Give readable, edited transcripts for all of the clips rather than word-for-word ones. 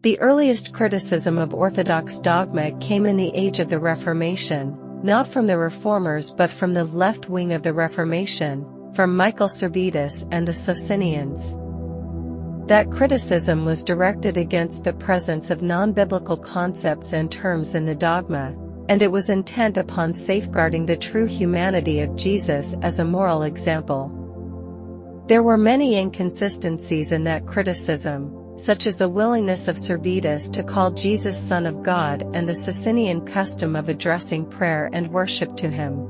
The earliest criticism of Orthodox dogma came in the age of the Reformation, not from the Reformers but from the left wing of the Reformation, from Michael Servetus and the Socinians. That criticism was directed against the presence of non-biblical concepts and terms in the dogma, and it was intent upon safeguarding the true humanity of Jesus as a moral example. There were many inconsistencies in that criticism, such as the willingness of Servetus to call Jesus Son of God and the Socinian custom of addressing prayer and worship to him.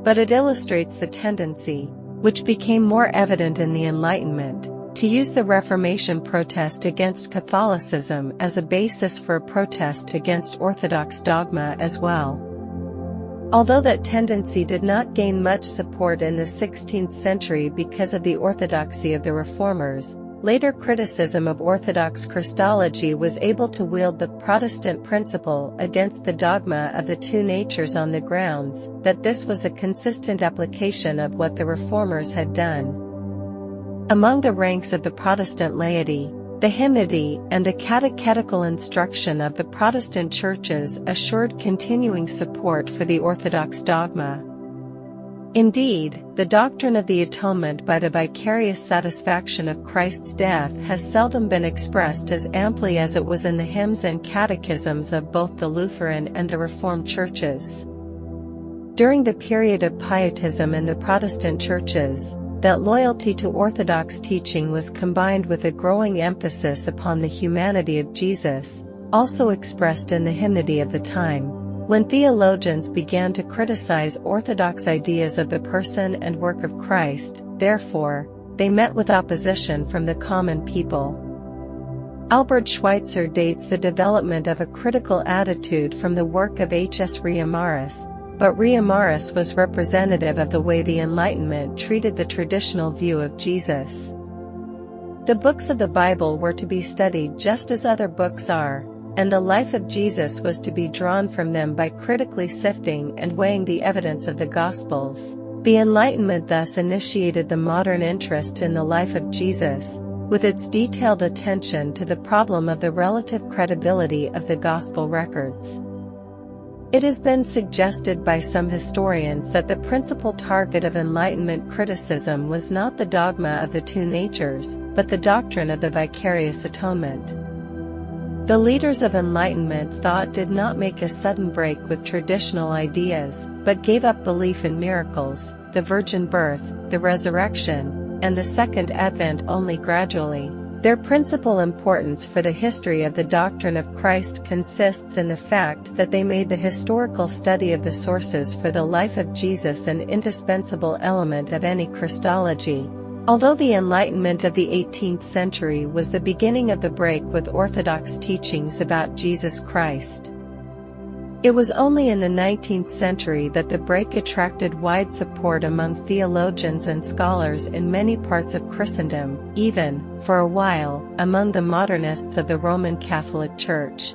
But it illustrates the tendency, which became more evident in the Enlightenment, to use the Reformation protest against Catholicism as a basis for a protest against Orthodox dogma as well. Although that tendency did not gain much support in the 16th century because of the orthodoxy of the Reformers, later criticism of Orthodox Christology was able to wield the Protestant principle against the dogma of the two natures on the grounds that this was a consistent application of what the Reformers had done. Among the ranks of the Protestant laity, the hymnody and the catechetical instruction of the Protestant churches assured continuing support for the Orthodox dogma. Indeed, the doctrine of the atonement by the vicarious satisfaction of Christ's death has seldom been expressed as amply as it was in the hymns and catechisms of both the Lutheran and the Reformed churches. During the period of Pietism in the Protestant churches, that loyalty to Orthodox teaching was combined with a growing emphasis upon the humanity of Jesus, also expressed in the hymnody of the time. When theologians began to criticize Orthodox ideas of the person and work of Christ, therefore, they met with opposition from the common people. Albert Schweitzer dates the development of a critical attitude from the work of H.S. Reimarus, but Reimarus was representative of the way the Enlightenment treated the traditional view of Jesus. The books of the Bible were to be studied just as other books are, and the life of Jesus was to be drawn from them by critically sifting and weighing the evidence of the Gospels. The Enlightenment thus initiated the modern interest in the life of Jesus, with its detailed attention to the problem of the relative credibility of the Gospel records. It has been suggested by some historians that the principal target of Enlightenment criticism was not the dogma of the two natures, but the doctrine of the vicarious atonement. The leaders of Enlightenment thought did not make a sudden break with traditional ideas, but gave up belief in miracles, the virgin birth, the resurrection, and the second advent only gradually. Their principal importance for the history of the doctrine of Christ consists in the fact that they made the historical study of the sources for the life of Jesus an indispensable element of any Christology. Although the Enlightenment of the 18th century was the beginning of the break with Orthodox teachings about Jesus Christ, it was only in the 19th century that the break attracted wide support among theologians and scholars in many parts of Christendom, even, for a while, among the modernists of the Roman Catholic Church.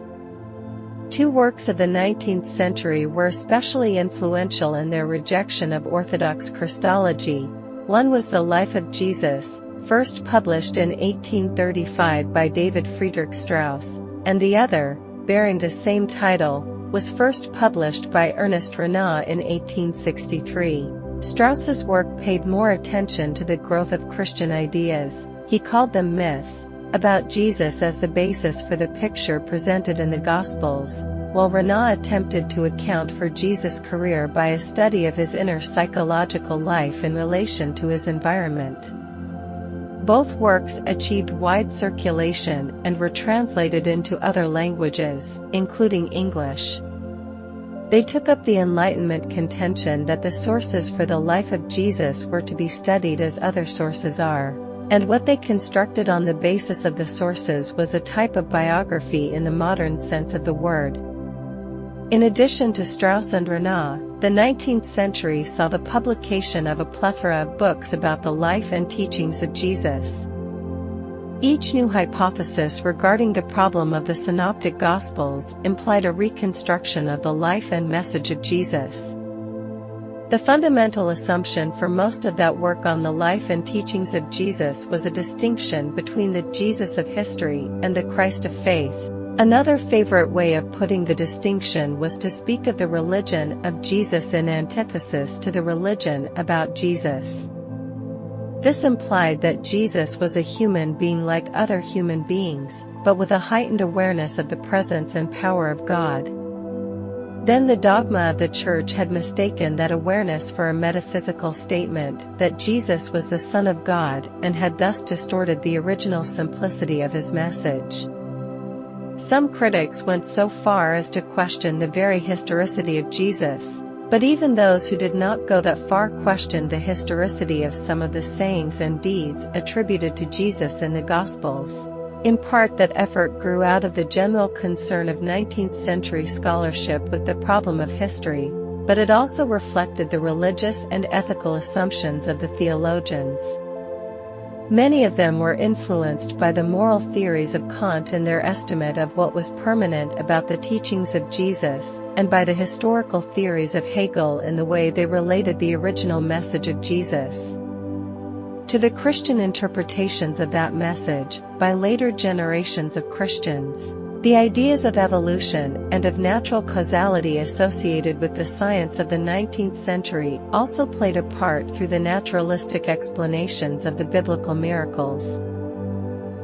Two works of the 19th century were especially influential in their rejection of Orthodox Christology. One was The Life of Jesus, first published in 1835 by David Friedrich Strauss, and the other, bearing the same title, was first published by Ernest Renan in 1863. Strauss's work paid more attention to the growth of Christian ideas, he called them myths, about Jesus as the basis for the picture presented in the Gospels, while Renan attempted to account for Jesus' career by a study of his inner psychological life in relation to his environment. Both works achieved wide circulation and were translated into other languages, including English. They took up the Enlightenment contention that the sources for the life of Jesus were to be studied as other sources are, and what they constructed on the basis of the sources was a type of biography in the modern sense of the word. In addition to Strauss and Renan, the 19th century saw the publication of a plethora of books about the life and teachings of Jesus. Each new hypothesis regarding the problem of the Synoptic Gospels implied a reconstruction of the life and message of Jesus. The fundamental assumption for most of that work on the life and teachings of Jesus was a distinction between the Jesus of history and the Christ of faith. Another favorite way of putting the distinction was to speak of the religion of Jesus in antithesis to the religion about Jesus. This implied that Jesus was a human being like other human beings, but with a heightened awareness of the presence and power of God. Then the dogma of the Church had mistaken that awareness for a metaphysical statement that Jesus was the Son of God and had thus distorted the original simplicity of his message. Some critics went so far as to question the very historicity of Jesus, but even those who did not go that far questioned the historicity of some of the sayings and deeds attributed to Jesus in the Gospels. In part, that effort grew out of the general concern of 19th century scholarship with the problem of history, but it also reflected the religious and ethical assumptions of the theologians. Many of them were influenced by the moral theories of Kant in their estimate of what was permanent about the teachings of Jesus, and by the historical theories of Hegel in the way they related the original message of Jesus to the Christian interpretations of that message by later generations of Christians. The ideas of evolution and of natural causality associated with the science of the 19th century also played a part through the naturalistic explanations of the biblical miracles.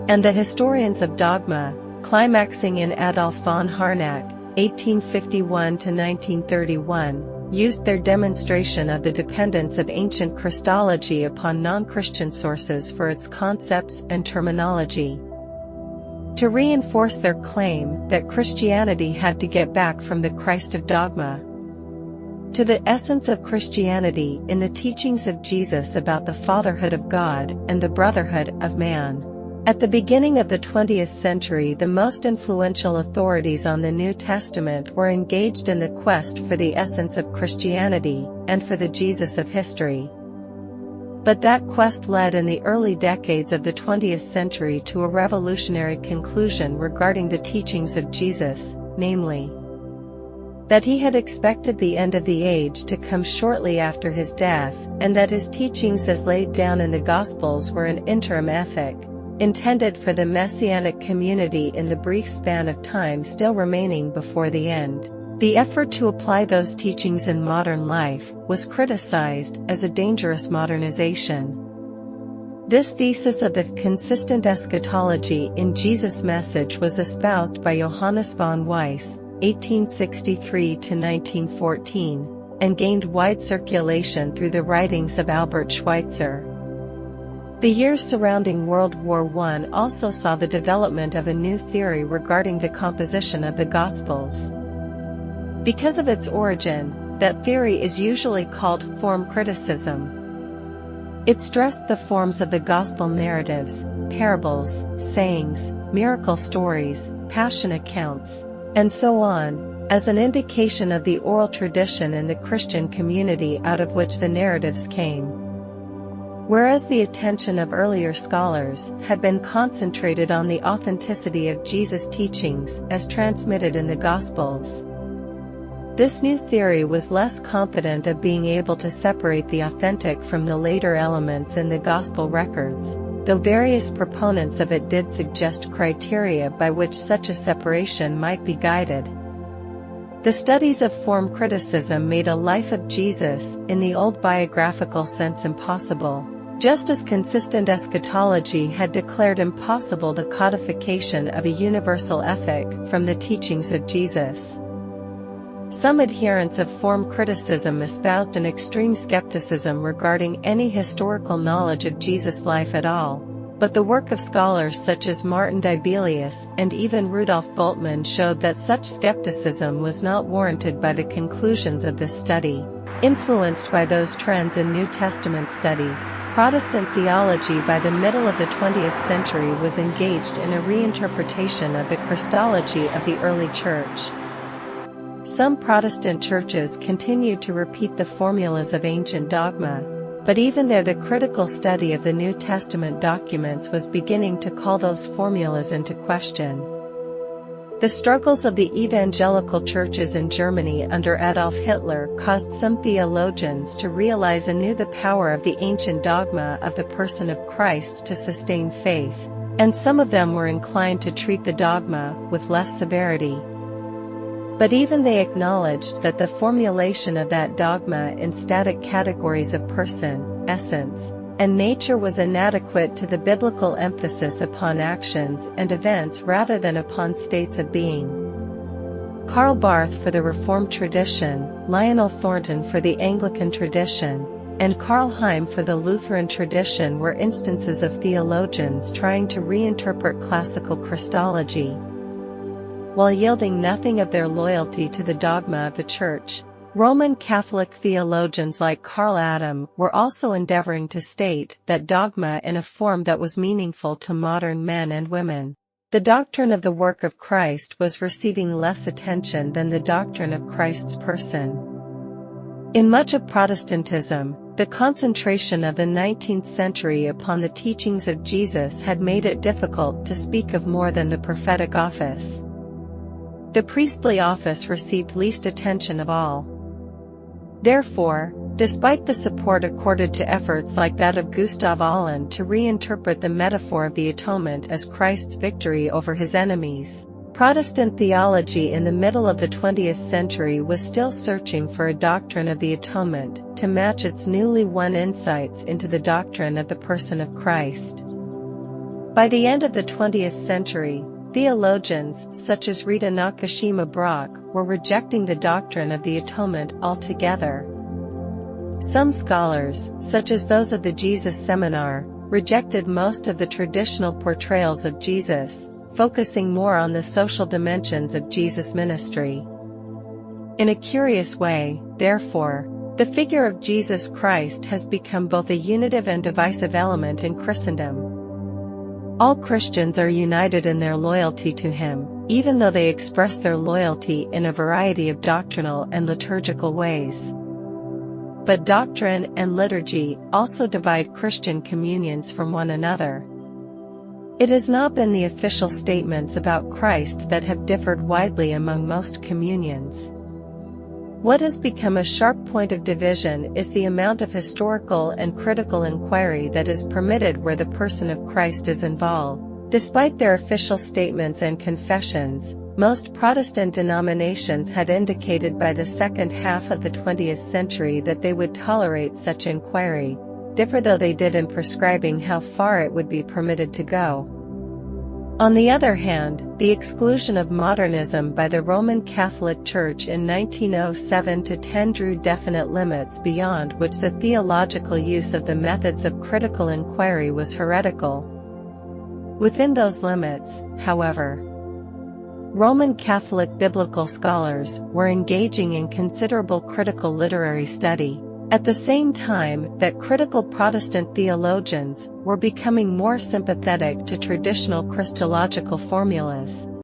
And the historians of dogma, climaxing in Adolf von Harnack, 1851–1931, used their demonstration of the dependence of ancient Christology upon non-Christian sources for its concepts and terminology, to reinforce their claim that Christianity had to get back from the Christ of dogma to the essence of Christianity in the teachings of Jesus about the fatherhood of God and the brotherhood of man. At the beginning of the 20th century, the most influential authorities on the New Testament were engaged in the quest for the essence of Christianity and for the Jesus of history. But that quest led in the early decades of the 20th century to a revolutionary conclusion regarding the teachings of Jesus, namely, that he had expected the end of the age to come shortly after his death, and that his teachings as laid down in the Gospels were an interim ethic, intended for the messianic community in the brief span of time still remaining before the end. The effort to apply those teachings in modern life was criticized as a dangerous modernization. This thesis of the consistent eschatology in Jesus' message was espoused by Johannes von Weiss, 1863–1914, and gained wide circulation through the writings of Albert Schweitzer. The years surrounding World War I also saw the development of a new theory regarding the composition of the Gospels. Because of its origin, that theory is usually called form criticism. It stressed the forms of the Gospel narratives, parables, sayings, miracle stories, passion accounts, and so on, as an indication of the oral tradition in the Christian community out of which the narratives came. Whereas the attention of earlier scholars had been concentrated on the authenticity of Jesus' teachings as transmitted in the Gospels, this new theory was less confident of being able to separate the authentic from the later elements in the Gospel records, though various proponents of it did suggest criteria by which such a separation might be guided. The studies of form criticism made a life of Jesus in the old biographical sense impossible, just as consistent eschatology had declared impossible the codification of a universal ethic from the teachings of Jesus. Some adherents of form criticism espoused an extreme skepticism regarding any historical knowledge of Jesus' life at all, but the work of scholars such as Martin Dibelius and even Rudolf Bultmann showed that such skepticism was not warranted by the conclusions of this study. Influenced by those trends in New Testament study, Protestant theology by the middle of the 20th century was engaged in a reinterpretation of the Christology of the early Church. Some Protestant churches continued to repeat the formulas of ancient dogma, but even there the critical study of the New Testament documents was beginning to call those formulas into question. The struggles of the evangelical churches in Germany under Adolf Hitler caused some theologians to realize anew the power of the ancient dogma of the person of Christ to sustain faith, and some of them were inclined to treat the dogma with less severity. But even they acknowledged that the formulation of that dogma in static categories of person, essence, and nature was inadequate to the biblical emphasis upon actions and events rather than upon states of being. Karl Barth for the Reformed tradition, Lionel Thornton for the Anglican tradition, and Karl Heim for the Lutheran tradition were instances of theologians trying to reinterpret classical Christology, while yielding nothing of their loyalty to the dogma of the Church. Roman Catholic theologians like Karl Adam were also endeavoring to state that dogma in a form that was meaningful to modern men and women. The doctrine of the work of Christ was receiving less attention than the doctrine of Christ's person. In much of Protestantism, the concentration of the 19th century upon the teachings of Jesus had made it difficult to speak of more than the prophetic office. The priestly office received least attention of all. Therefore, despite the support accorded to efforts like that of Gustav Aland to reinterpret the metaphor of the atonement as Christ's victory over his enemies, Protestant theology in the middle of the 20th century was still searching for a doctrine of the atonement to match its newly won insights into the doctrine of the person of Christ. By the end of the 20th century, theologians such as Rita Nakashima Brock were rejecting the doctrine of the atonement altogether. Some scholars, such as those of the Jesus Seminar, rejected most of the traditional portrayals of Jesus, focusing more on the social dimensions of Jesus' ministry. In a curious way, therefore, the figure of Jesus Christ has become both a unitive and divisive element in Christendom. All Christians are united in their loyalty to him, even though they express their loyalty in a variety of doctrinal and liturgical ways. But doctrine and liturgy also divide Christian communions from one another. It has not been the official statements about Christ that have differed widely among most communions. What has become a sharp point of division is the amount of historical and critical inquiry that is permitted where the person of Christ is involved. Despite their official statements and confessions, most Protestant denominations had indicated by the second half of the 20th century that they would tolerate such inquiry, differ though they did in prescribing how far it would be permitted to go. On the other hand, the exclusion of modernism by the Roman Catholic Church in 1907-10 drew definite limits beyond which the theological use of the methods of critical inquiry was heretical. Within those limits, however, Roman Catholic biblical scholars were engaging in considerable critical literary study, at the same time that critical Protestant theologians were becoming more sympathetic to traditional Christological formulas.